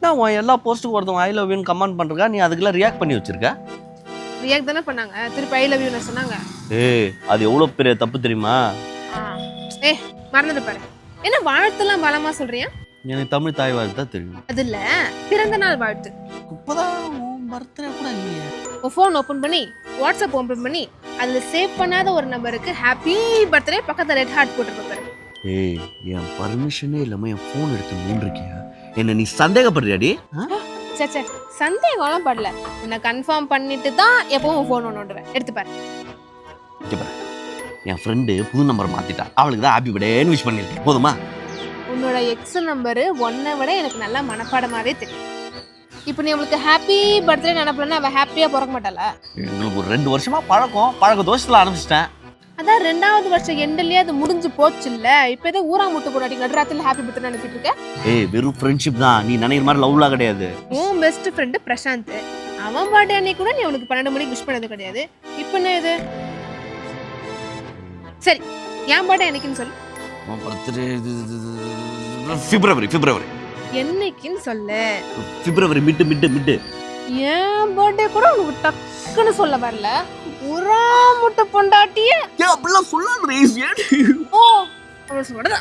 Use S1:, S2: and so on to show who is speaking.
S1: நான் உன் எல்லா போஸ்ட்டுக்கும் ஒருத்தவங்க ஐ லவ் யூன்னு கமெண்ட் பண்ணுறா, நீ அதுக்கெல்லாம் ரியாக்ட் பண்ணி வச்சிருக்க.
S2: ரியாக்ட் தானே பண்ணாங்க, திருப்பி ஐ லவ் யூ சொன்னாங்க.
S1: ஏய், அது எவ்வளோ பெரிய தப்பு தெரியுமா?
S2: மறந்துட்டு பாரு. என்ன வாழ்த்துலாம் பலமா சொல்றியா?
S1: எனக்கு தமிழ் தாய் வாழ்த்து தான் தெரியும்.
S2: அது இல்ல, பிறந்த நாள் வாழ்த்து.
S1: இப்போதான் உன் பர்த்டே கூட இல்லையே.
S2: உன் ஃபோன் ஓப்பன் பண்ணி வாட்ஸ்அப் ஓப்பன் பண்ணி அதுல சேவ் பண்ணாத ஒரு நம்பருக்கு ஹாப்பி பர்த்டே பக்கத்துல ரெட் ஹார்ட் போட்டுருப்பாரு.
S1: ஏய், என் பர்மிஷனே இல்லாம என் ஃபோன் எடுத்து மூன்றிருக்கியா? என்ன நீ சந்தேகப்படுறியாடி?
S2: சே சந்தேகம்லாம் படல. உன்னை கன்ஃபார்ம் பண்ணிட்டு தான் எப்பவும் உன் ஃபோன் ஒன்றுடுவேன். எடுத்து பாரு.
S1: என் ஃப்ரெண்டு புது நம்பர் மாத்திட்டா, அவளுக்கு தான் ஹாப்பி பர்த்டேன்னு விஷ் பண்ணிருக்கேன். போதுமா?
S2: உன்னோட எக்ஸ் நம்பரு ஒன்னை விட எனக்கு நல்லா மனப்பாடமாவே தெரியும். இப்போ நீ அவளுக்கு ஹாப்பி பர்த்டே நினைப்பலன்னா அவள் ஹாப்பியா பிறக்க மாட்டாளா?
S1: எங்களுக்கு ஒரு 2 வருஷமா பழக்க தோஷத்துல ஆரம்பிச்சிட்டேன்.
S2: அதான் 2வது வருஷம் எண்ட்லயே அது முடிஞ்சு போச்சு இல்ல. இப்போ ஏதோ ஊரா முட்டு போடாட்டி நடுராத்திரில ஹாப்பி பர்த்டே நினைப்பிட்டு இருக்க.
S1: ஏய், வெறும் ஃப்ரெண்ட்ஷிப் தான், நீ நினைக்கிற மாதிரி லவ்லாம் கிடையாது.
S2: உன் பெஸ்ட் ஃப்ரெண்டு பிரசாந்த், அவன் பர்த்டே அன்னைக்கு கூட நீ அவனுக்கு 12 மணிக்கு விஷ் பண்ணது கிடையாது. இப்போ என்ன இது? சரி, என் பர்த்டே என்னைக்குன்னு சொல்லு.
S1: உன் பர்த்டே பிப்ரவரி.
S2: என்னைக்குன்னு சொல்லு.
S1: பிப்ரவரி மிட்டு.
S2: என் பர்த்டே கூட உனக்கு டக்குன்னு சொல்ல வரல. ஊரா முட்டை பொண்டாட்டியே
S1: அப்படிலாம் சொல்லாத.
S2: ஓ, அவளை சொல்றதா